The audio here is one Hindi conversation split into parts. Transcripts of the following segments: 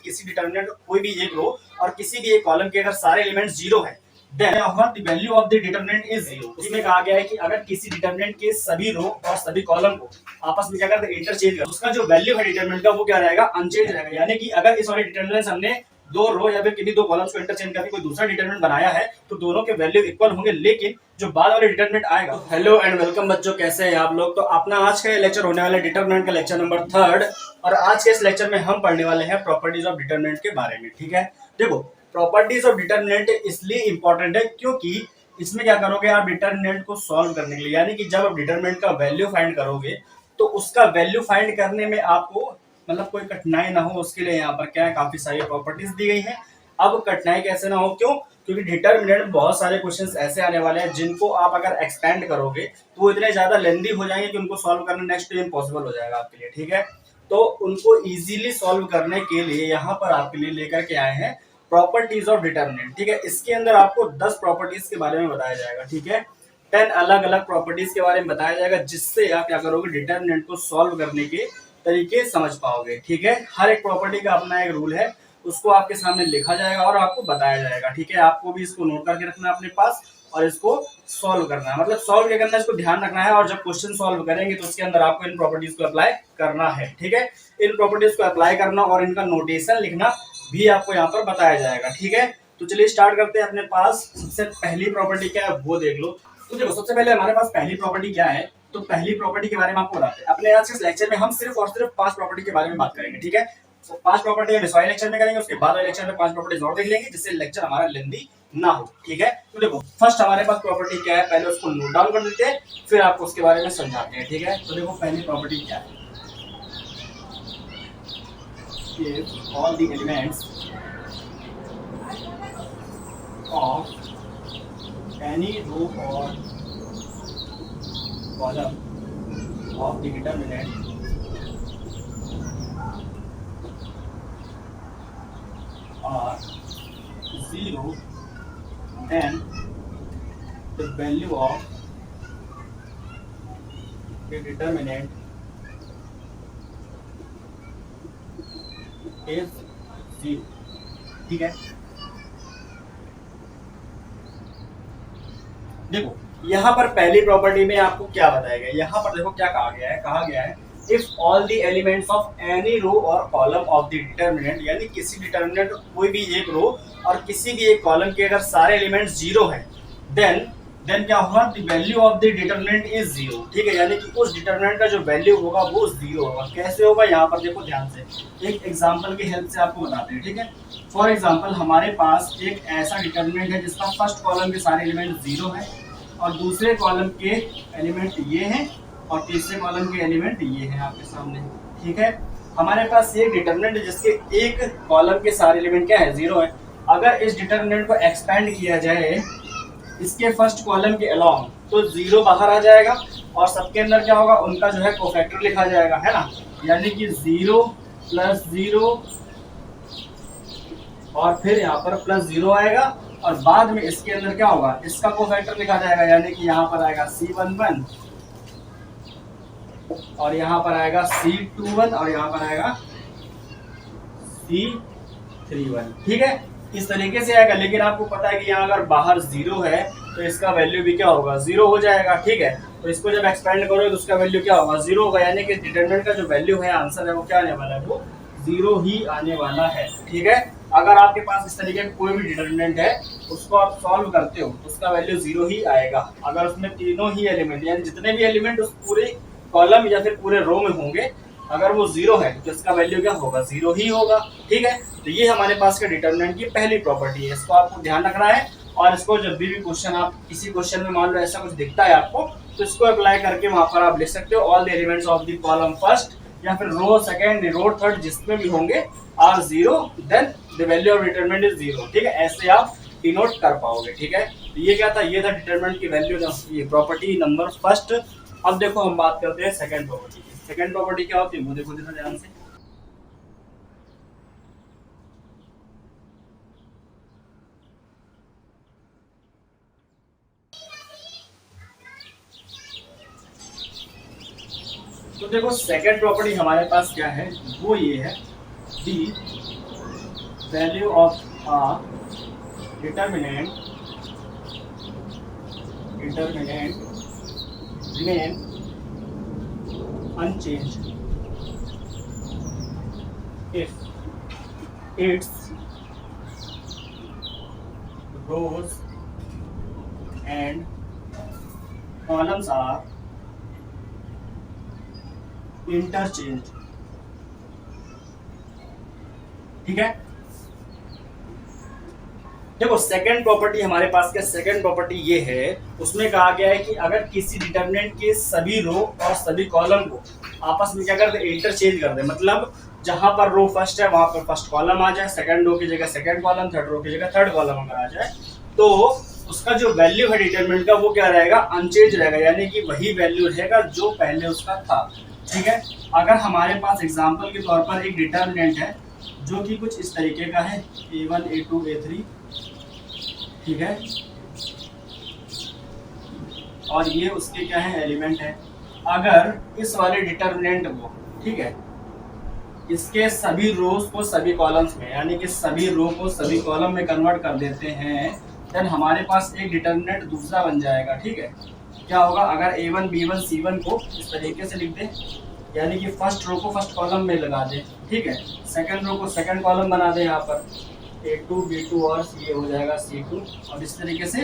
किसी डिटर्मिनेंट कोई भी एक रो और किसी भी एक कॉलम के अगर सारे एलिमेंट्स जीरो है then the value of the determinant is zero. इसमें कहा गया है कि अगर किसी डिटर्मिनेंट के सभी रो और सभी कॉलम को आपस में क्या करते हैं इंटरचेंज कर, उसका जो वैल्यू है डिटर्मिनेंट का वो क्या रहेगा, अनचेंज रहेगा। यानी कि अगर इस वाले डिटर्मिनेंट हमने दो रो या फिर किसी दो कॉलम्स को इंटरचेंज करके कोई दूसरा डिटरमिनेंट बनाया है तो दोनों के वैल्यू इक्वल होंगे, लेकिन जो बाद वाले डिटरमिनेंट आएगा। हेलो एंड वेलकम बच्चों, कैसे हैं आप लोग। तो अपना आज का लेक्चर होने वाला है डिटरमिनेंट का लेक्चर नंबर 3 और आज के इस लेक्चर में हम पढ़ने वाले हैं प्रॉपर्टीज ऑफ डिटरमिनेंट के बारे में। ठीक है, देखो प्रॉपर्टीज ऑफ डिटरमिनेंट इसलिए इंपॉर्टेंट है क्योंकि इसमें क्या करोगे आप डिटरमिनेंट को सॉल्व करने के लिए, यानी कि जब आप डिटरमिनेंट का वैल्यू फाइंड करोगे तो उसका वैल्यू फाइंड करने में आपको मतलब कोई कठिनाई ना हो, उसके लिए यहाँ पर क्या है काफी सारी प्रॉपर्टीज दी गई है। अब कठिनाई कैसे ना हो, क्यों? क्योंकि डिटरमिनेंट बहुत सारे क्वेश्चंस ऐसे आने वाले हैं जिनको आप अगर एक्सपेंड करोगे तो वो इतने ज्यादा लेंदी हो जाएंगे कि उनको सॉल्व करना नेक्स्ट टाइम इम्पॉसिबल हो जाएगा आपके लिए। ठीक है, तो उनको इजीली सॉल्व करने के लिए यहाँ पर आपके लिए लेकर के आए हैं प्रॉपर्टीज ऑफ डिटरमिनेंट। ठीक है, इसके अंदर आपको 10 प्रॉपर्टीज के बारे में बताया जाएगा। ठीक है, 10 अलग अलग प्रॉपर्टीज के बारे में बताया जाएगा जिससे आप क्या करोगे डिटरमिनेंट को सॉल्व करने के तरीके समझ पाओगे। ठीक है, हर एक प्रॉपर्टी का अपना एक रूल है, उसको आपके सामने लिखा जाएगा और आपको बताया जाएगा। ठीक है, आपको भी इसको नोट करके रखना है अपने पास और इसको सॉल्व करना है। मतलब सॉल्व क्या करना है, इसको ध्यान रखना है और जब क्वेश्चन सॉल्व करेंगे तो उसके अंदर आपको इन प्रॉपर्टीज को अप्लाई करना है। ठीक है, इन प्रॉपर्टीज को अप्लाई करना और इनका नोटेशन लिखना भी आपको यहाँ पर बताया जाएगा। ठीक है, तो चलिए स्टार्ट करते हैं। अपने पास सबसे पहली प्रॉपर्टी क्या है वो देख लो। तो देखो सबसे पहले हमारे पास पहली प्रॉपर्टी क्या है, तो पहली प्रॉपर्टी के बारे में आपको बताते हैं। अपने आज के लेक्चर में हम सिर्फ और सिर्फ 5 प्रॉपर्टी के बारे में बात करेंगे। ठीक है, तो 5 प्रॉपर्टी हम इस वाले लेक्चर में करेंगे, उसके बाद वाले लेक्चर में 5 प्रॉपर्टीज और देख लेंगे जिससे लेक्चर हमारा लेंदी ना हो। ठीक है, तो देखो फर्स्ट हमारे पास प्रॉपर्टी क्या है, पहले उसको नोट डाउन कर देते हैं फिर आपको उसके बारे में समझाते हैं। ठीक है, तो देखो पहली प्रॉपर्टी क्या है, all the elements of any row or column of the determinant are zero, then the value of the determinant is zero। ठीक है, देखो यहाँ पर पहली प्रॉपर्टी में आपको क्या बताया गया, यहाँ पर देखो क्या कहा गया है if all the elements of any row और कॉलम ऑफ द डिटरमिनेंट, यानी किसी डिटरमिनेंट कोई भी एक रो और किसी भी एक कॉलम के अगर सारे एलिमेंट्स जीरो है देन क्या होगा, the value of the determinant is zero. ठीक है, यानी कि उस डिटरमिनेंट का जो वैल्यू होगा वो जीरो होगा। कैसे होगा, यहाँ पर देखो ध्यान से, एक एग्जांपल की हेल्प से आपको बताते हैं। ठीक है, फॉर एग्जांपल हमारे पास एक ऐसा डिटरमिनेंट है जिसका फर्स्ट कॉलम के सारे एलिमेंट जीरो है और दूसरे कॉलम के एलिमेंट ये हैं और तीसरे कॉलम के एलिमेंट ये हैं आपके सामने। ठीक है, हमारे पास ये डिटरमिनेंट है जिसके एक कॉलम के सारे एलिमेंट क्या है, जीरो है। अगर इस डिटरमिनेंट को एक्सपेंड किया जाए इसके फर्स्ट कॉलम के अलोंग तो जीरो बाहर आ जाएगा और सबके अंदर क्या होगा, उनका जो है कोफैक्टर लिखा जाएगा, है ना। यानी कि 0 + 0 और फिर यहाँ पर +0 आएगा और बाद में इसके अंदर क्या होगा, इसका कोफैक्टर लिखा जाएगा। यानी कि यहाँ पर आएगा C11 और यहाँ पर आएगा C21 और यहाँ पर आएगा C31। ठीक है, इस तरीके से आएगा। लेकिन आपको पता है कि यहाँ अगर बाहर 0 है तो इसका वैल्यू भी क्या होगा, 0 हो जाएगा। ठीक है, तो इसको जब एक्सपेंड करोगे तो उसका वैल्यू क्या होगा, 0 होगा। यानी कि डिटरमिनेंट का जो वैल्यू है, आंसर है, वो क्या आने वाला है, वो 0 ही आने वाला है। ठीक है, अगर आपके पास इस तरीके का कोई भी डिटरमिनेंट है उसको आप सॉल्व करते हो तो उसका वैल्यू 0 ही आएगा। अगर उसमें तीनों ही एलिमेंट यानी जितने भी एलिमेंट उस पूरे कॉलम या फिर पूरे रो में होंगे अगर वो 0 है तो इसका वैल्यू क्या होगा, 0 ही होगा। ठीक है, तो ये हमारे पास के डिटरमिनेंट की पहली प्रॉपर्टी है, इसको आपको ध्यान रखना है। और इसको जब भी क्वेश्चन आप किसी क्वेश्चन में मान लो ऐसा कुछ दिखता है आपको तो इसको अप्लाई करके वहां पर आप लिख सकते हो all the elements of the column first या फिर रो सेकंड रो थर्ड जिसमें भी होंगे are 0 then the value of determinant is 0। ठीक है, ऐसे आप डिनोट कर पाओगे। ठीक है, तो ये क्या था, ये था डिटरमिनेंट की वैल्यू, ये प्रॉपर्टी नंबर फर्स्ट। अब देखो हम बात करते हैं सेकंड प्रॉपर्टी की। सेकंड प्रॉपर्टी क्या होती है वो देखो जरा ध्यान से। तो देखो सेकंड प्रॉपर्टी हमारे पास क्या है, वो ये है the value of a determinant remain unchanged if its rows and columns are interchanged। ठीक है, देखो सेकंड प्रॉपर्टी हमारे पास क्या, सेकंड प्रॉपर्टी ये है, उसमें कहा गया है कि अगर किसी डिटर्मिनेंट के सभी रो और सभी कॉलम को आपस में क्या कर दे, इंटरचेंज कर दे। मतलब जहां पर रो फर्स्ट है वहां पर फर्स्ट कॉलम आ जाए, सेकंड रो की जगह सेकंड कॉलम, थर्ड रो की जगह थर्ड कॉलम अगर आ जाए, तो उसका जो वैल्यू है डिटर्मिनेंट का वो क्या रहेगा, अनचेंज रहेगा, यानी कि वही वैल्यू रहेगा जो पहले उसका था। ठीक है, अगर हमारे पास एग्जाम्पल के तौर पर एक डिटर्मिनेंट है जो कि कुछ इस तरीके का है, A1 A2 A3, ठीक है, और ये उसके क्या है, एलिमेंट है। अगर इस वाले डिटर्मिनेंट को, ठीक है, इसके सभी रोज को सभी कॉलम्स में, यानी कि सभी रो को सभी कॉलम में कन्वर्ट कर देते हैं, देन हमारे पास एक डिटर्मिनेंट दूसरा बन जाएगा। ठीक है, क्या होगा, अगर A1 B1 C1 को इस तरीके से लिख दें, यानी कि फर्स्ट रो को फर्स्ट कॉलम में लगा दें, ठीक है, सेकंड रो को सेकंड कॉलम बना दें, यहाँ पर A2 B2 और ये हो जाएगा C2, और इस तरीके से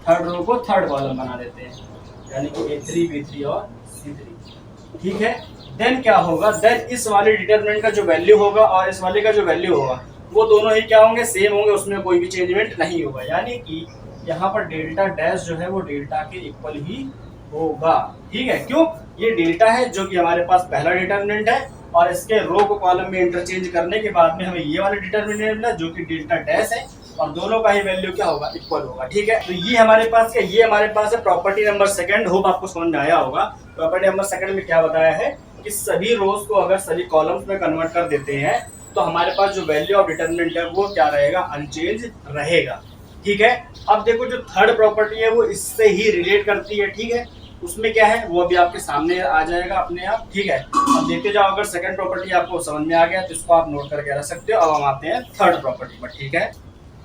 थर्ड रो को थर्ड कॉलम बना देते हैं, यानी कि A3 B3 और C3। ठीक है, देन क्या होगा, देन इस वाले डिटरमिनेंट का जो वैल्यू होगा और इस वाले का जो वैल्यू होगा वो दोनों ही क्या होंगे, सेम होंगे, उसमें कोई भी चेंजमेंट नहीं होगा, यानी कि यहाँ पर डेल्टा डैश जो है वो डेल्टा के इक्वल ही होगा। ठीक है, क्यों, ये डेल्टा है जो कि हमारे पास पहला डिटरमिनेंट है, और इसके रो को कॉलम में इंटरचेंज करने के बाद में हमें ये वाला डिटरमिनेंट है जो कि डेल्टा डैश है, और दोनों का ही वैल्यू क्या होगा, इक्वल होगा। ठीक है, तो ये हमारे पास क्या, ये हमारे पास है प्रॉपर्टी नंबर सेकंड। होप आपको समझ में आया होगा। प्रॉपर्टी नंबर सेकंड में क्या बताया है कि सभी रोज को अगर सभी कॉलम्स में कन्वर्ट कर देते हैं तो हमारे पास जो वैल्यू ऑफ डिटरमिनेंट है वो क्या रहेगा, अनचेंज रहेगा। ठीक है, अब देखो जो थर्ड प्रॉपर्टी है वो इससे ही रिलेट करती है। ठीक है, उसमें क्या है वो अभी आपके सामने आ जाएगा अपने आप। ठीक है, अब देखते जाओ, अगर सेकंड प्रॉपर्टी आपको समझ में आ गया तो इसको आप नोट करके रख सकते हो। अब हम आते हैं थर्ड प्रॉपर्टी पर। ठीक है,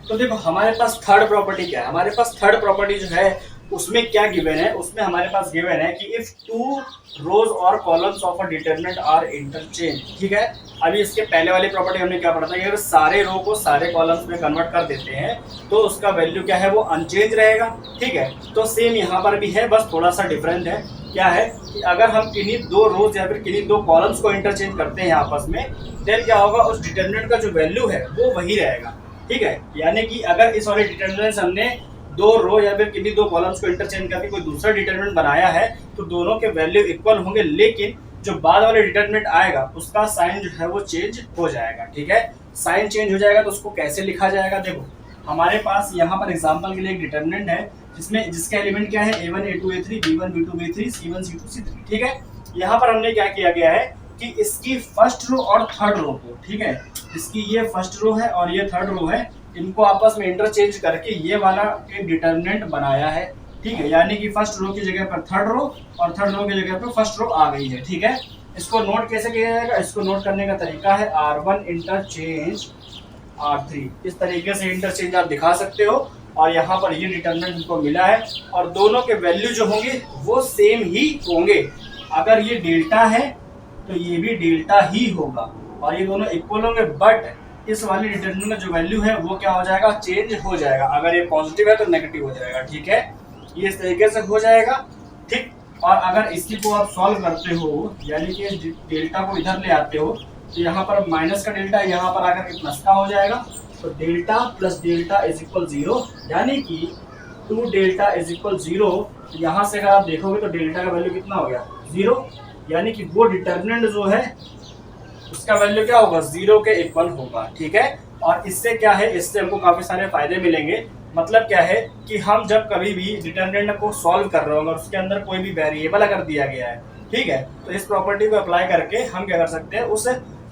तो देखो हमारे पास थर्ड प्रॉपर्टी क्या है, हमारे पास थर्ड प्रॉपर्टी जो है उसमें क्या गिवन है, उसमें हमारे पास गिवन है कि इफ टू रोज और columns of a determinant are interchange. ठीक है, अभी इसके पहले वाली प्रॉपर्टी हमने क्या पढ़ा था कि अगर सारे रो को सारे कॉलम्स में कन्वर्ट कर देते हैं तो उसका वैल्यू क्या है, वो अनचेंज रहेगा। ठीक है, तो सेम यहाँ पर भी है, बस थोड़ा सा डिफरेंट है। क्या है कि अगर हम किन्हीं दो रोज या फिर किन्हीं दो कॉलम्स को इंटरचेंज करते हैं आपस में, देन क्या होगा, उस डिटरमिनेंट का जो वैल्यू है वो वही रहेगा। ठीक है, यानी कि अगर इस वाले डिटरमिनेंट हमने दो रो या फिर किन्हीं दो कॉलम्स को इंटरचेंज करके कोई दूसरा डिटरमिनेंट बनाया है तो दोनों के वैल्यू इक्वल होंगे, लेकिन जो बाद वाले डिटरमिनेंट आएगा उसका साइन जो है वो चेंज हो जाएगा। ठीक है, साइन चेंज हो जाएगा तो उसको कैसे लिखा जाएगा, देखो हमारे पास यहाँ पर एग्जांपल के लिए एक डिटरमिनेंट है जिसके एलिमेंट क्या है, A1 A2 A3 B1 B2 B3 C1 C2 C3। ठीक है, यहाँ पर हमने क्या किया गया है कि इसकी फर्स्ट रो और थर्ड रो को, ठीक है, इसकी ये फर्स्ट रो है और ये थर्ड रो है, इनको आपस में इंटरचेंज करके ये वाला एक डिटरमिनेंट बनाया है। ठीक है, यानी कि फर्स्ट रो की जगह पर थर्ड रो और थर्ड रो की जगह पर फर्स्ट रो आ गई है। ठीक है, इसको नोट कैसे किया जाएगा, इसको नोट करने का तरीका है R1 इंटरचेंज R3, इस तरीके से इंटरचेंज आप दिखा सकते हो। और यहाँ पर ये डिटरमिनेंट इनको मिला है और दोनों के वैल्यू जो होंगे वो सेम ही होंगे। अगर ये डेल्टा है तो ये भी डेल्टा ही होगा और ये दोनों इक्वल होंगे, बट इस वाले डिटरमिनेंट का जो वैल्यू है वो क्या हो जाएगा, चेंज हो जाएगा। अगर ये पॉजिटिव है तो नेगेटिव हो जाएगा। ठीक है, ये इस तरीके से हो जाएगा। ठीक, और अगर इसकी को आप सॉल्व करते हो, यानी कि डेल्टा को इधर ले आते हो, तो यहाँ पर माइनस का डेल्टा यहाँ पर आकर के प्लस का हो जाएगा, तो delta plus delta is equal 0, यानी कि 2 डेल्टा इज इक्वल 0। यहाँ से अगर आप देखोगे तो डेल्टा का वैल्यू कितना हो गया, 0, यानी कि वो डिटरमिनेंट जो है उसका वैल्यू क्या होगा, 0 के इक्वल होगा। ठीक है, और इससे क्या है, इससे हमको काफी सारे फायदे मिलेंगे। मतलब क्या है कि हम जब कभी भी डिटरमिनेंट को सॉल्व कर रहे होंगे और उसके अंदर कोई भी वेरिएबल अगर दिया गया है, ठीक है, तो इस प्रॉपर्टी को अप्लाई करके हम क्या कर सकते हैं, उस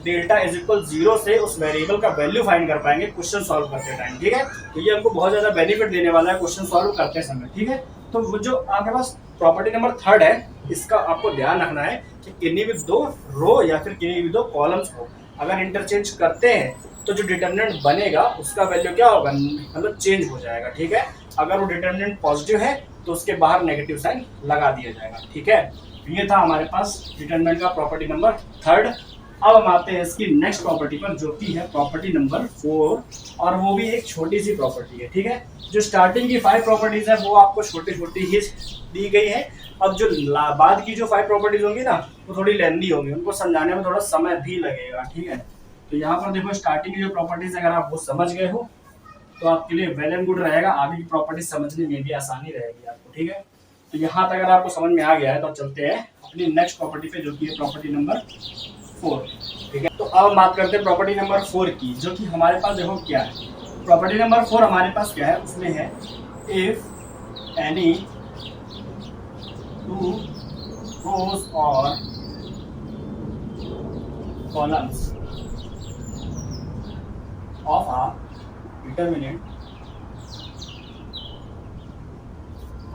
डेल्टा इज इक्वल 0 से उस वेरिएबल का वैल्यू फाइंड कर पाएंगे क्वेश्चन सॉल्व करते टाइम। ठीक है, तो ये हमको बहुत ज्यादा बेनिफिट देने वाला है क्वेश्चन सॉल्व करते समय। ठीक है, तो वो जो आपके पास प्रॉपर्टी नंबर थर्ड है, इसका आपको ध्यान रखना है कि किन्हीं भी दो रो या फिर किन्हीं भी दो कॉलम्स को अगर इंटरचेंज करते हैं तो जो डिटर्मिनेंट बनेगा उसका वैल्यू क्या होगा, मतलब चेंज हो जाएगा। ठीक है, अगर वो डिटर्मिनेंट पॉजिटिव है तो उसके बाहर नेगेटिव साइन लगा दिया जाएगा। ठीक है, ये था हमारे पास डिटर्मिनेंट का प्रॉपर्टी नंबर 3। अब हम आते हैं इसकी नेक्स्ट प्रॉपर्टी पर, जो कि है प्रॉपर्टी नंबर 4, और वो भी एक छोटी सी प्रॉपर्टी है। ठीक है, जो स्टार्टिंग की 5 प्रॉपर्टीज है वो आपको छोटी छोटी ही दी गई है। अब जो बाद की जो 5 प्रॉपर्टीज होंगी ना, वो थोड़ी लेंदी होंगी, उनको समझाने में थोड़ा समय भी लगेगा। ठीक है, तो यहाँ पर देखो स्टार्टिंग की जो प्रॉपर्टीज अगर आप वो समझ गए हो तो आपके लिए वेल एंड गुड रहेगा, आगे की प्रॉपर्टी समझने में भी आसानी रहेगी आपको। ठीक है, तो यहाँ तक अगर आपको समझ में आ गया है तो चलते हैं अपनी नेक्स्ट प्रॉपर्टी पे, जो कि है प्रॉपर्टी नंबर 4। ठीक है, तो अब हम बात करते हैं प्रॉपर्टी नंबर 4 की, जो कि हमारे पास देखो क्या है। प्रॉपर्टी नंबर 4 हमारे पास क्या है, उसमें है if any 2 rows or columns of a determinant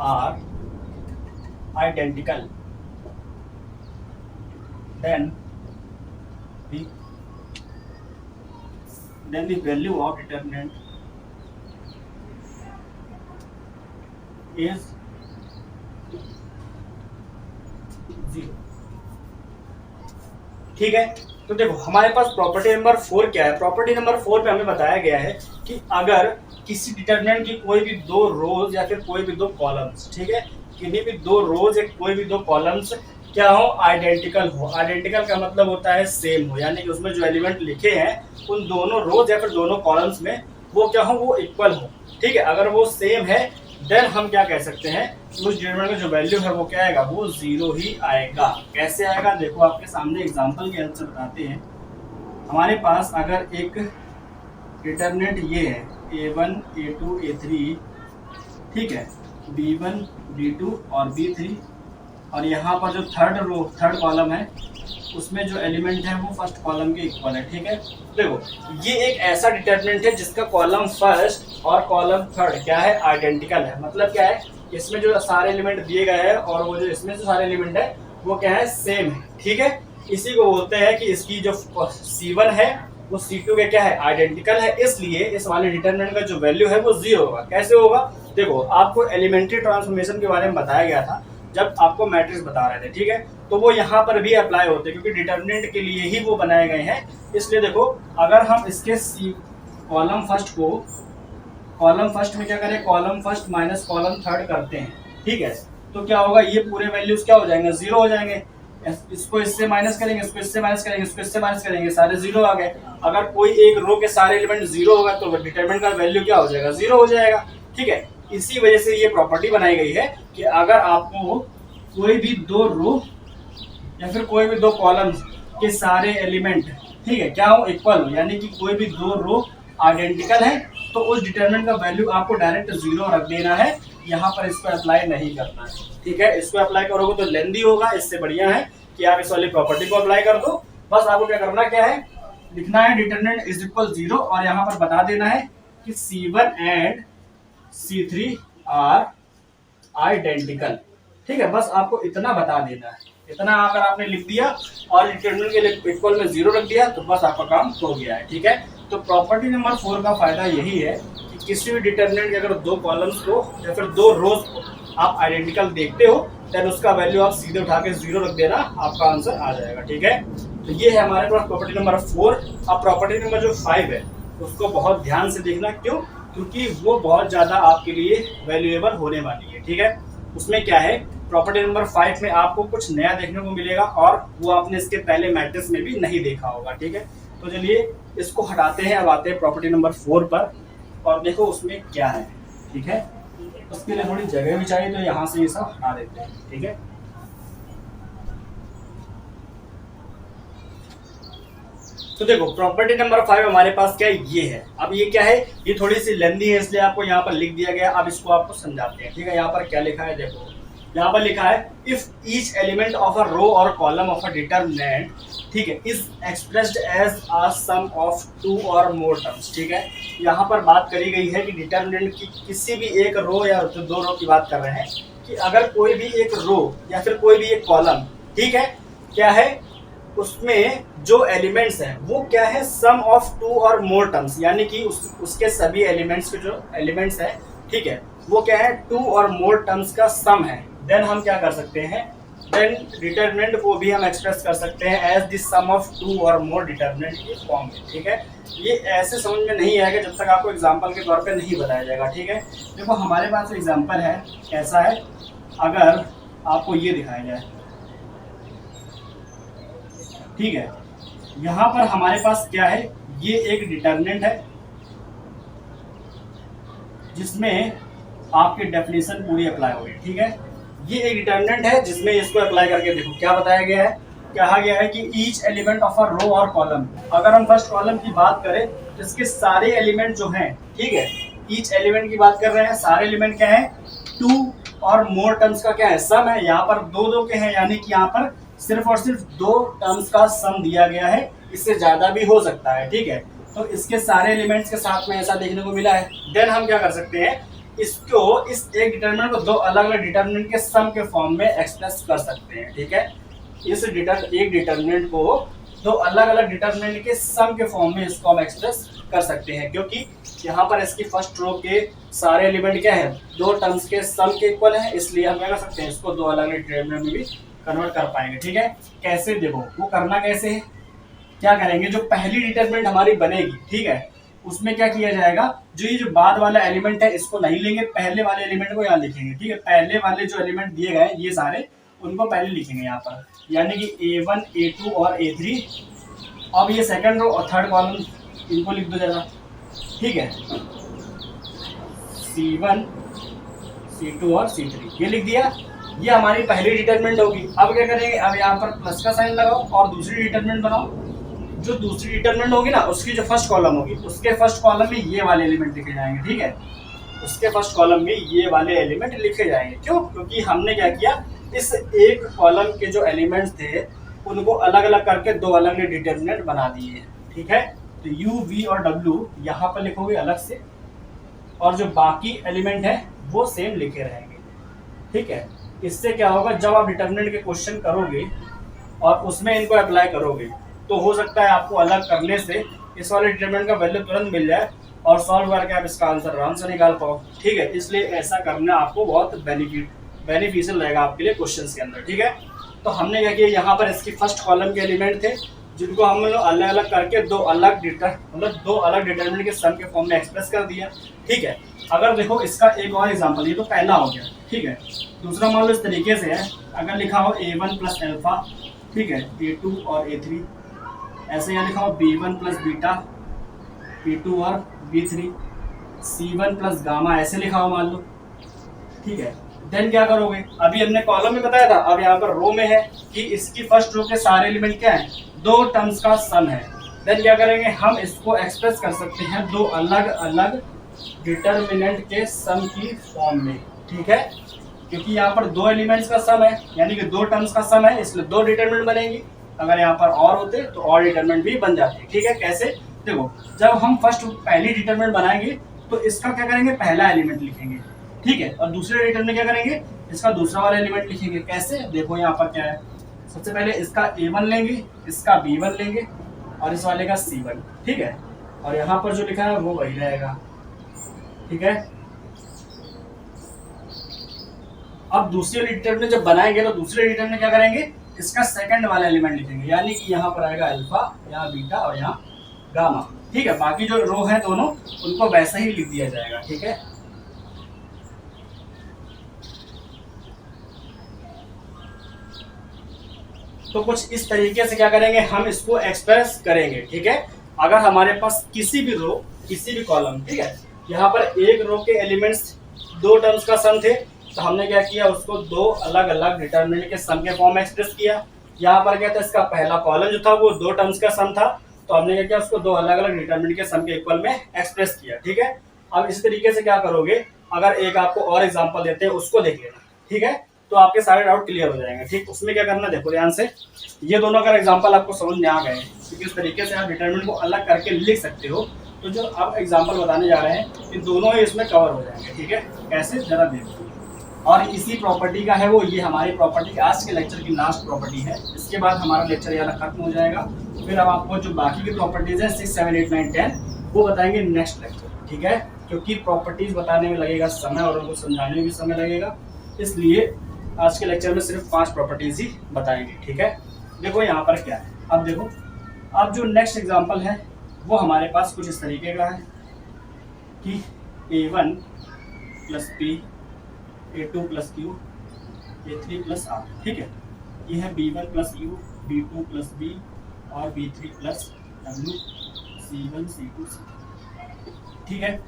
are identical, then the value of determinant is 0। ठीक है, तो देखो हमारे पास प्रॉपर्टी नंबर 4 क्या है। प्रॉपर्टी नंबर 4 पे हमें बताया गया है कि अगर किसी डिटर्मिनेंट की कोई भी 2 रोज या फिर कोई भी 2 कॉलम्स, ठीक है, किन्हीं भी 2 रोज या कोई भी 2 कॉलम्स क्या हो, आइडेंटिकल हो। आइडेंटिकल का मतलब होता है सेम हो, यानी कि उसमें जो एलिमेंट लिखे हैं उन दोनों रोज या फिर दोनों कॉलम्स में वो क्या हो, वो इक्वल हो। ठीक है, अगर वो सेम है देन हम क्या कह सकते हैं, उस डिटरमिनेंट का जो वैल्यू है वो क्या आएगा, वो 0 ही आएगा। कैसे आएगा, देखो आपके सामने एग्जांपल के हेल्प से बताते हैं। हमारे पास अगर एक डिटरमिनेंट ये है a1 a2 a3, ठीक है, b1 b2 और b3, और यहाँ पर जो थर्ड कॉलम है उसमें जो एलिमेंट है वो फर्स्ट कॉलम के इक्वल है। ठीक है, देखो ये एक ऐसा डिटरमिनेंट है जिसका कॉलम फर्स्ट और कॉलम थर्ड क्या है, आइडेंटिकल है। मतलब क्या है, इसमें जो सारे एलिमेंट दिए गए हैं और वो जो इसमें जो सारे एलिमेंट है वो क्या है, सेम है। ठीक है, इसी को बोलते हैं कि इसकी जो C1 है वो C2 के क्या है, आइडेंटिकल है। इसलिए इस वाले डिटरमिनेंट का जो वैल्यू है वो 0 होगा। कैसे होगा, देखो आपको एलिमेंट्री ट्रांसफॉर्मेशन के बारे में बताया गया था जब आपको मैट्रिक्स बता रहे थे। ठीक है, तो वो यहाँ पर भी अप्लाई होते हैं क्योंकि डिटरमिनेंट के लिए ही वो बनाए गए हैं। इसलिए देखो अगर हम इसके कॉलम फर्स्ट में क्या करें, column first minus column third करते हैं, ठीक है, तो क्या होगा, ये पूरे वैल्यूज क्या हो जाएंगे, 0 हो जाएंगे। इसको इससे माइनस करेंगे, इसको इससे माइनस करेंगे, इसको इससे माइनस करेंगे, सारे 0 आ गए। अगर कोई एक रो के सारे एलिमेंट 0 होगा तो डिटरमिनेंट का वैल्यू क्या हो जाएगा, 0 हो जाएगा। ठीक है, इसी वजह से ये प्रॉपर्टी बनाई गई है कि अगर आपको कोई भी 2 रो या फिर कोई भी 2 कॉलम्स के सारे एलिमेंट, ठीक है, क्या हो, इक्वल हो, यानी कि कोई भी 2 रो आइडेंटिकल है, तो उस डिटरमिनेंट का वैल्यू आपको डायरेक्ट 0 रख देना है, यहाँ पर इसको अप्लाई नहीं करना है। ठीक है, इसको अप्लाई करोगे तो लेंदी होगा, इससे बढ़िया है कि आप इस वाली प्रॉपर्टी को अप्लाई कर दो। बस आपको क्या करना क्या है, लिखना है डिटरमिनेंट इज इक्वल 0 और यहाँ पर बता देना है कि C1 and C3 are identical. ठीक है, बस आपको इतना बता देना है। इतना अगर आपने लिख दिया और डिटरमिनेंट के लिए इक्वल में 0 रख दिया तो बस आपका काम हो गया है। ठीक है, तो प्रॉपर्टी नंबर 4 का फायदा यही है कि किसी भी डिटरमिनेंट के अगर 2 कॉलम्स को या फिर 2 रोज को आप आइडेंटिकल देखते हो देन उसका वैल्यू आप सीधे उठा के 0 रख देना, आपका आंसर आ जाएगा। ठीक है, तो ये है हमारे पास प्रॉपर्टी नंबर 4। अब प्रॉपर्टी नंबर जो 5 है उसको बहुत ध्यान से देखना, क्यों, क्योंकि वो बहुत ज्यादा आपके लिए वैल्यूएबल होने वाली है। ठीक है, उसमें क्या है, प्रॉपर्टी नंबर 5 में आपको कुछ नया देखने को मिलेगा और वो आपने इसके पहले मैट्रिक्स में भी नहीं देखा होगा। ठीक है, तो चलिए इसको हटाते हैं, अब आते हैं प्रॉपर्टी नंबर 4 पर और देखो उसमें क्या है। ठीक है, उसके लिए थोड़ी जगह भी चाहिए तो यहाँ से ये सब हटा देते हैं। ठीक है, तो देखो प्रॉपर्टी नंबर 5 हमारे पास क्या है, ये है। अब ये क्या है, ये थोड़ी सी लेंदी है इसलिए आपको यहाँ पर लिख दिया गया। अब इसको आपको समझाते हैं। ठीक है, यहाँ पर क्या लिखा है, देखो यहाँ पर लिखा है if each element of a row और कॉलम ऑफ अ डिटरमिनेंट, ठीक है, is expressed as a sum of 2 or more terms. ठीक है, यहाँ पर बात करी गई है कि डिटरमिनेंट की किसी भी एक रो या 2 रो की बात कर रहे हैं कि अगर कोई भी एक रो या फिर कोई भी एक कॉलम, ठीक है, क्या है, उसमें जो एलिमेंट्स हैं वो क्या है, सम ऑफ टू और मोर टर्म्स, यानी कि उसके सभी एलिमेंट्स के जो एलिमेंट्स हैं, ठीक है, वो क्या है, टू और मोर टर्म्स का सम है। देन हम क्या कर सकते हैं, देन डिटर्मिनेंट को भी हम एक्सप्रेस कर सकते हैं as the sum of two और मोर डिटर्मिनेंट की फॉर्म में। ठीक है, ये ऐसे समझ में नहीं आएगा जब तक आपको एग्जांपल के तौर पे नहीं बताया जाएगा। ठीक है, देखो हमारे पास एग्जांपल है, कैसा है, अगर आपको ये दिखाया जाए, ठीक है, यहाँ पर हमारे पास क्या है, ये एक डिटर्मिनेंट है जिसमें आपकी डेफिनेशन पूरी अप्लाई होगी। ठीक है, ये एक डिटर्मिनेंट है जिसमें इसको अप्लाई करके देखो क्या बताया गया है, कहा गया है कि each element of a row और कॉलम, अगर हम फर्स्ट कॉलम की बात करें तो इसके सारे एलिमेंट जो हैं, ठीक है, ईच एलिमेंट की बात कर रहे हैं, सारे एलिमेंट क्या है, टू और मोर टर्म्स का क्या है, सम है। यहाँ पर दो दो के हैं, यानी कि यहाँ पर सिर्फ और सिर्फ दो टर्म्स का सम दिया गया है, इससे ज्यादा भी हो सकता है। ठीक है, तो इसके सारे एलिमेंट्स के साथ में ऐसा देखने को मिला है। देन हम क्या कर सकते हैं, इसको इस एक डिटरमिनेंट को दो अलग अलग डिटरमिनेंट के सम के फॉर्म में एक्सप्रेस कर सकते हैं। ठीक है, इस एक डिटरमिनेंट को दो अलग अलग डिटरमिनेंट के सम के फॉर्म में इसको हम एक्सप्रेस कर सकते हैं, क्योंकि यहाँ पर इसकी फर्स्ट रो के सारे एलिमेंट क्या है, दो टर्म्स के सम के इक्वल है, इसलिए हम क्या कर सकते हैं, इसको दो अलग अलग डिटरमिनेंट में भी कन्वर्ट कर पाएंगे। ठीक है, कैसे, देखो वो करना कैसे है, क्या करेंगे, जो पहली डिटरमिनेंट हमारी बनेगी, ठीक है, उसमें क्या किया जाएगा, जो ये जो बाद वाला एलिमेंट है इसको नहीं लेंगे, पहले वाले एलिमेंट को यहाँ लिखेंगे। ठीक है, पहले वाले जो एलिमेंट दिए गए ये सारे, उनको पहले लिखेंगे यहाँ पर, यानी कि A1, A2 और A3। अब ये सेकंड रो और थर्ड कॉलम इनको लिख दो जरा। ठीक है, C1, C2 और C3 ये लिख दिया, ये हमारी पहली डिटरमिनेंट होगी। अब क्या करेंगे, अब यहाँ पर प्लस का साइन लगाओ और दूसरी डिटरमिनेंट बनाओ। जो दूसरी डिटरमिनेंट होगी ना, उसकी जो फर्स्ट कॉलम होगी, उसके फर्स्ट कॉलम में ये वाले एलिमेंट लिखे जाएंगे। ठीक है, उसके फर्स्ट कॉलम में ये वाले एलिमेंट लिखे जाएंगे। क्यों, क्योंकि हमने क्या किया, इस एक कॉलम के जो एलिमेंट्स थे उनको अलग अलग करके दो अलग अलग डिटरमिनेंट बना दिए। ठीक है, तो U, V और W यहाँ पर लिखोगे अलग से, और जो बाकी एलिमेंट है वो सेम लिखे रहेंगे। ठीक है, इससे क्या होगा, जब आप डिटरमिनेंट के क्वेश्चन करोगे और उसमें इनको अप्लाई करोगे तो हो सकता है आपको अलग करने से इस वाले डिटरमिनेंट का वैल्यू तुरंत मिल जाए और सॉल्व करके आप इसका आंसर से निकाल पाओ। ठीक है, इसलिए ऐसा करना आपको बहुत बेनिफिशियल रहेगा आपके लिए क्वेश्चंस के अंदर। ठीक है, तो हमने क्या किया, यहाँ पर इसकी फर्स्ट कॉलम के एलिमेंट थे जिनको हम लोग अलग अलग करके दो अलग डिटरमिनेंट के सम के फॉर्म में एक्सप्रेस कर दिया। ठीक है, अगर देखो इसका एक और एग्जांपल, ये तो पहला हो गया। ठीक है, दूसरा मान लो इस तरीके से है, अगर लिखा हो A1 प्लस अल्फा, ठीक है, A2 और A3, ऐसे यहाँ लिखा हो B1 प्लस बीटा, B2 और B3, C1 प्लस गामा, ऐसे लिखा हो मान लो। ठीक है, देन क्या करोगे, अभी हमने कॉलम में बताया था, अब यहाँ पर रो में है कि इसकी फर्स्ट रो के सारे एलिमेंट क्या है, दो टर्म्स का सम है। देन क्या करेंगे, हम इसको एक्सप्रेस कर सकते हैं दो अलग अलग डिटरमिनेंट के सम की फॉर्म में। ठीक है, क्योंकि यहाँ पर दो एलिमेंट्स का सम है, यानी कि दो टर्म्स का सम है, इसलिए दो डिटरमिनेंट बनेंगी। अगर यहाँ पर और होते तो और डिटरमिनेंट भी बन जाते। ठीक है, कैसे, देखो जब हम पहली डिटरमिनेंट बनाएंगे तो इसका क्या करेंगे, पहला एलिमेंट लिखेंगे। ठीक है, और दूसरे डिटरमिनेंट क्या करेंगे, इसका दूसरा वाला एलिमेंट लिखेंगे। कैसे, देखो यहाँ पर क्या है, सबसे पहले इसका A1 लेंगे, इसका B1 लेंगे और इस वाले का C1। ठीक है, और यहाँ पर जो लिखा है वो वही रहेगा। ठीक है, अब दूसरे डिटरमिनेंट जब बनाएंगे तो दूसरे डिटरमिनेंट क्या करेंगे, इसका सेकंड वाला एलिमेंट लिखेंगे, यानी कि यहाँ पर आएगा अल्फा, यहाँ बीटा और यहाँ गामा। ठीक है, बाकी जो रो है दोनों उनको वैसा ही लिख दिया जाएगा। ठीक है, तो कुछ इस तरीके से क्या करेंगे, हम इसको एक्सप्रेस करेंगे। ठीक है, अगर हमारे पास किसी भी रो, किसी भी कॉलम, ठीक है, यहाँ पर एक रो के एलिमेंट्स दो टर्म्स का सम थे, तो हमने क्या किया, उसको दो अलग अलग डिटरमिनेंट के सम के फॉर्म में एक्सप्रेस किया। यहाँ पर क्या था, इसका पहला कॉलम जो था वो दो टर्म्स का सम था, तो हमने क्या किया, उसको दो अलग अलग डिटरमिनेंट के सम के इक्वल में एक्सप्रेस किया। ठीक है, अब इस तरीके से क्या करोगे, अगर एक आपको और एग्जांपल देते हैं उसको देख लेना। ठीक है, तो आपके सारे डाउट क्लियर हो जाएंगे। ठीक, उसमें क्या करना, देखो ध्यान से, ये दोनों अगर एग्जांपल आपको समझ में आ गए, क्योंकि इस तरीके से आप डिटरमिनेंट को अलग करके लिख सकते हो, तो जो आप एग्जांपल बताने जा रहे हैं ये दोनों ही इसमें कवर हो जाएंगे। ठीक है, कैसे, जरा देखो, और इसी प्रॉपर्टी का है वो, ये हमारी प्रॉपर्टी आज के लेक्चर की लास्ट प्रॉपर्टी है। इसके बाद हमारा लेक्चर यहाँ खत्म हो जाएगा फिर अब आपको जो बाकी की प्रॉपर्टीज है 6, 7, 8, 9, 10 वो बताएंगे नेक्स्ट लेक्चर, ठीक है, क्योंकि प्रॉपर्टीज बताने में लगेगा समय और उनको समझाने में भी समय लगेगा, इसलिए आज के लेक्चर में सिर्फ 5 प्रॉपर्टीज ही बताएंगे, ठीक है। देखो यहाँ पर क्या है, अब देखो, अब जो नेक्स्ट एग्जांपल है वो हमारे पास कुछ इस तरीके का है कि A1 plus P, A2 plus Q, A3 plus R, ठीक है। ये है B1 plus U, B2 plus B और B3 plus W, C1 C2 C3, ठीक है।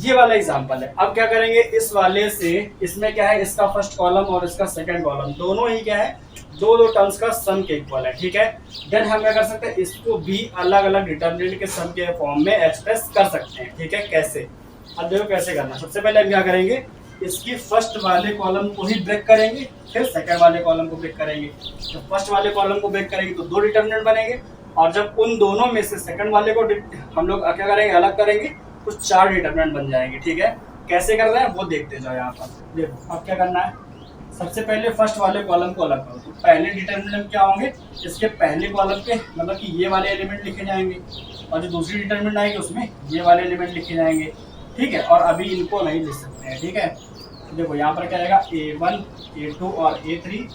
ये वाला एग्जांपल है। अब क्या करेंगे, इस वाले से इसमें क्या है, इसका फर्स्ट कॉलम और इसका सेकंड कॉलम दोनों ही क्या है, दो टर्म्स का सम के इक्वल है, ठीक है। देन हम क्या कर सकते हैं, इसको भी अलग अलग डिटरमिनेंट के सम के फॉर्म में एक्सप्रेस कर सकते हैं, ठीक है। कैसे, अब देखो कैसे करना। सबसे पहले हम क्या करेंगे, इसकी फर्स्ट वाले कॉलम को ही ब्रेक करेंगे, फिर सेकंड वाले कॉलम को ब्रेक करेंगे। जब फर्स्ट वाले कॉलम को ब्रेक करेंगे तो 2 डिटरमिनेंट बनेंगे, और जब उन दोनों में से सेकंड वाले को हम लोग क्या करेंगे, अलग करेंगे, तो 4 डिटरमिनेंट बन जाएंगे, ठीक है। कैसे कर रहे हैं वो देखते जाओ। यहाँ पर देखो अब क्या करना है, सबसे पहले फर्स्ट वाले कॉलम को अलग करो। तो पहले डिटरमिनेंट क्या होंगे, इसके पहले कॉलम के मतलब कि ये वाले एलिमेंट लिखे जाएंगे, और जो दूसरी डिटरमिनेंट आएगी उसमें ये वाले एलिमेंट लिखे जाएंगे, ठीक है। और अभी इनको नहीं लिख सकते हैं, ठीक है। देखो यहाँ पर क्या आएगा, A1, A2 और A3,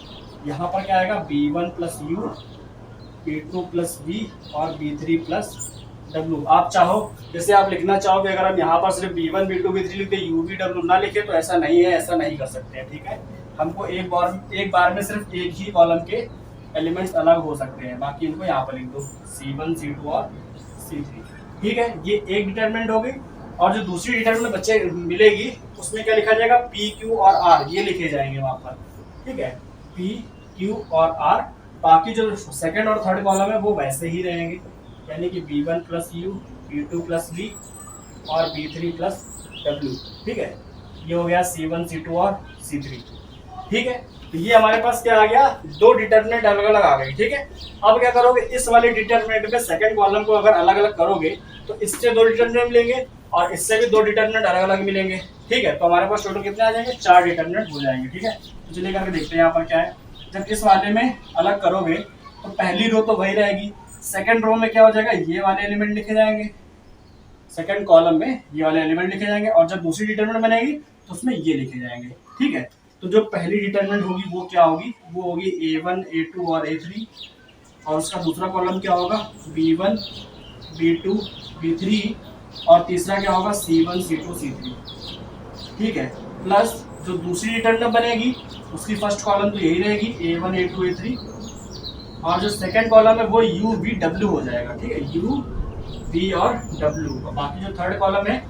यहाँ पर क्या आएगा, B1 plus U, B2 plus B और B3 प्लस W। आप चाहो, जैसे आप लिखना चाहोगे, अगर हम यहाँ पर सिर्फ B1, B2, B3 लिखते, U, V, W ना लिखे तो ऐसा नहीं है, ऐसा नहीं कर सकते हैं, ठीक है। हमको एक बार में सिर्फ एक ही कॉलम के एलिमेंट्स अलग हो सकते हैं, बाकी इनको यहाँ पर लिख दो, C1, C2 और C3, ठीक है। ये एक डिटरमिनेंट हो गई, और जो दूसरी डिटरमिनेंट बच्चे मिलेगी उसमें क्या लिखा जाएगा, P, Q और R, ये लिखे जाएंगे वहाँ पर, ठीक है, P, Q और R। बाकी जो सेकंड और थर्ड कॉलम है वो वैसे ही रहेंगे, यानी कि B1 plus U, B2 plus B और B3 प्लस W, ठीक है। ये हो गया C1, C2 और C3, ठीक है। तो ये हमारे पास क्या आ गया, 2 डिटरमिनेंट अलग अलग आ गए, ठीक है। अब क्या करोगे, इस वाले डिटरमिनेंट में सेकंड कॉलम को अगर अलग अलग करोगे तो इससे 2 डिटरमिनेंट मिलेंगे और इससे भी 2 डिटरमिनेंट अलग अलग मिलेंगे, ठीक है। तो हमारे पास टोटल कितने आ जाएंगे, 4 डिटरमिनेंट हो जाएंगे, ठीक है। तो चलिए करके देखते हैं यहाँ पर क्या है। जब इस वाले में अलग करोगे तो पहली रो तो वही रहेगी, सेकंड रो में क्या हो जाएगा, ये वाले एलिमेंट लिखे जाएंगे, सेकंड कॉलम में ये वाले एलिमेंट लिखे जाएंगे, और जब दूसरी डिटरमिनेंट बनेगी तो उसमें ये लिखे जाएंगे, ठीक है। तो जो पहली डिटरमिनेंट होगी वो क्या होगी, वो होगी A1, A2 और A3, और उसका दूसरा कॉलम क्या होगा, B1, B2, B3, और तीसरा क्या होगा, C1, C2, C3, ठीक है। प्लस जो दूसरी डिटरमिनेंट बनेगी उसकी फर्स्ट कॉलम तो यही रहेगी, A1, A2, A3, और जो सेकंड कॉलम है वो U, V, W हो जाएगा, ठीक है, U, V और W, और बाकी जो थर्ड कॉलम है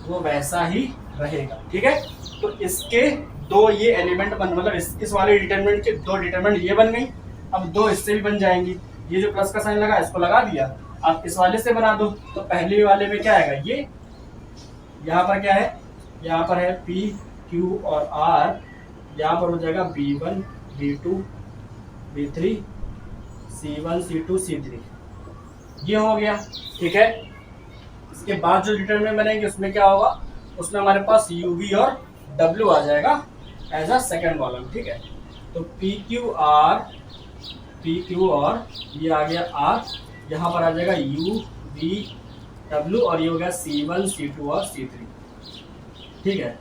वो वैसा ही रहेगा, ठीक है। तो इसके 2 ये एलिमेंट मतलब इस वाले डिटरमिनेंट के 2 डिटरमिनेंट ये बन गई, अब 2 इससे भी बन जाएंगी। ये जो प्लस का साइन लगा इसको लगा दिया, आप इस वाले से बना दो, तो पहले वाले में क्या आएगा, ये यहाँ पर क्या है, यहाँ पर है P, Q और R, यहाँ पर हो जाएगा B1, B2, B3, C1, C2, C3, ये हो गया, ठीक है। इसके बाद जो डिटरमिनेंट बनेगी उसमें क्या होगा, उसमें हमारे पास U, V और W आ जाएगा एज अ सेकंड कॉलम, ठीक है। तो P, Q और ये आ गया R, यहाँ पर आ जाएगा U, V, W, और ये हो गया C1, C2 और C3, ठीक है।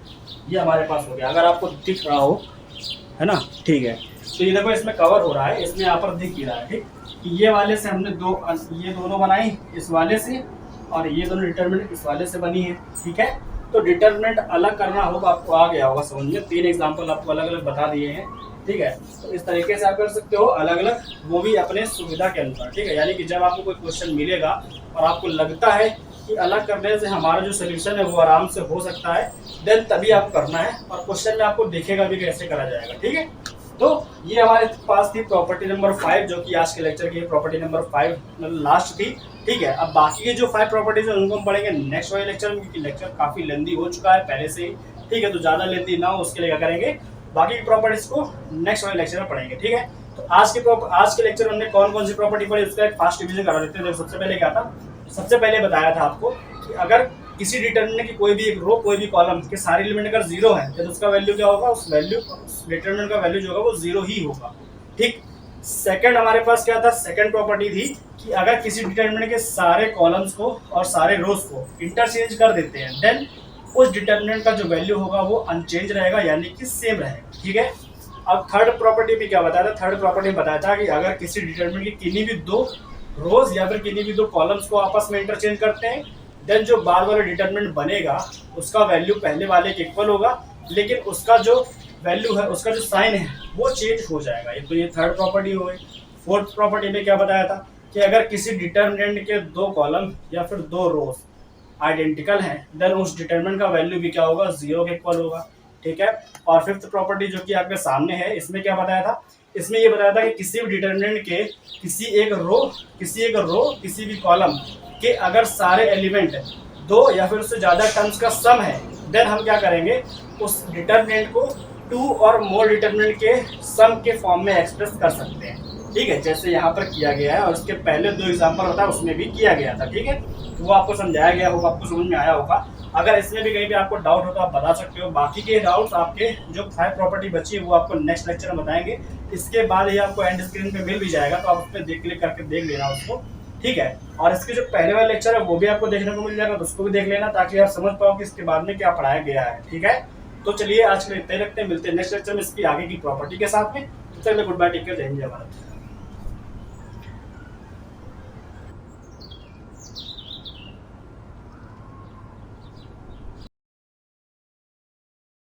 ये हमारे पास हो गया, अगर आपको दिख रहा हो, है ना, ठीक है। तो ये देखो इसमें कवर हो रहा है, इसमें यहाँ पर दिख ही रहा है, ठीक, कि ये वाले से हमने ये दोनों बनाई इस वाले से, और ये दोनों डिटरमिनेंट इस वाले से बनी है, ठीक है। तो डिटरमिनेंट अलग करना होगा, आपको आ गया होगा समझ में, 3 एग्जांपल आपको अलग अलग बता दिए हैं, ठीक है। तो इस तरीके से आप कर सकते हो अलग अलग, वो भी अपने सुविधा के अनुसार, ठीक है। यानी कि जब आपको कोई क्वेश्चन मिलेगा और आपको लगता है कि अलग करने से हमारा जो सोल्यूशन है वो आराम से हो सकता है, देन तभी आपको करना है, और क्वेश्चन में आपको दिखेगा भी कैसे करा जाएगा, ठीक है। तो ये हमारे पास थी प्रॉपर्टी नंबर 5, जो कि आज के लेक्चर की प्रॉपर्टी नंबर 5 मतलब लास्ट थी, ठीक है। अब बाकी के जो 5 प्रॉपर्टीज है उनको हम पढ़ेंगे नेक्स्ट वाले लेक्चर में, क्योंकि लेक्चर काफी लेंदी हो चुका है पहले से ही, ठीक है। तो ज्यादा लेंदी ना हो उसके लिए क्या करेंगे, बाकी की प्रॉपर्टीज को नेक्स्ट वाले लेक्चर में पढ़ेंगे, ठीक है। तो आज के लेक्चर में हमने कौन कौन सी प्रॉपर्टी पढ़ी उसका एक फास्ट रिवीजन करा देते हैं। सबसे पहले क्या था, सबसे पहले बताया था आपको कि अगर किसी डिटरमिनेंट की कोई भी एक रो कोई भी कॉलम के सारे एलिमेंट अगर 0 है तो उसका वैल्यू क्या होगा, उस डिटरमिनेंट का वैल्यू जो होगा वो 0 ही होगा, ठीक। सेकंड हमारे पास क्या था, सेकंड प्रॉपर्टी थी कि अगर किसी डिटर्मिनेंट के सारे कॉलम्स को और सारे रोज को इंटरचेंज कर देते हैं देन उस डिटर्मिनेंट का जो वैल्यू होगा वो अनचेंज रहेगा, यानी कि सेम रहेगा। ठीक है, अब थर्ड प्रॉपर्टी में क्या बताया था, थर्ड प्रॉपर्टी में बताया था कि अगर किसी डिटर्मिनेंट की किन्हीं भी दो रोज या फिर किन्हीं भी दो कॉलम्स को आपस में इंटरचेंज करते हैं देन जो बाद वाला डिटर्मिनेंट बनेगा उसका वैल्यू पहले वाले के इक्वल होगा, लेकिन उसका जो वैल्यू है, उसका जो साइन है वो चेंज हो जाएगा। तो ये थर्ड प्रॉपर्टी हो गई। फोर्थ प्रॉपर्टी में क्या बताया था कि अगर किसी डिटर्मिनेंट के दो कॉलम या फिर दो रोज आइडेंटिकल हैं देन उस डिटर्मिनेंट का वैल्यू भी क्या होगा, जीरो के इक्वल होगा। ठीक है, और फिफ्थ प्रॉपर्टी जो कि आपके सामने है, इसमें क्या बताया था, इसमें ये बताया था कि किसी भी डिटर्मिनेंट के किसी एक रो किसी भी कॉलम के अगर सारे एलिमेंट दो या फिर उससे ज्यादा टर्म्स का सम है देन हम क्या करेंगे, उस डिटर्मिनेंट को टू और मोर डिटर्मिनेंट के सम के फॉर्म में एक्सप्रेस कर सकते हैं। ठीक है, जैसे यहाँ पर किया गया है और उसके पहले दो एग्जाम्पल होता है उसमें भी किया गया था। ठीक है, तो वो आपको समझाया गया होगा, आपको समझ में आया होगा। अगर इसमें भी कहीं भी आपको डाउट हो तो आप बता सकते हो। बाकी के डाउट्स आपके जो 5 प्रॉपर्टी बची है वो आपको नेक्स्ट लेक्चर में बताएंगे। इसके बाद ही आपको एंड स्क्रीन पे मिल भी जाएगा, तो आप उस पर क्लिक करके देख लेना उसको। ठीक है, और इसके जो पहले वाला लेक्चर है वो भी आपको देखने को मिल जाएगा, तो उसको भी देख लेना ताकि आप समझ पाओ कि इसके बाद में क्या पढ़ाया गया है। ठीक है, तो चलिए आज के लिए इतना ही रखते हैं, मिलते हैं नेक्स्ट लेक्चर में इसकी आगे की प्रॉपर्टी के साथ में। तो चलिए गुड बाय, टेक केयर, जय हिंद जय भारत।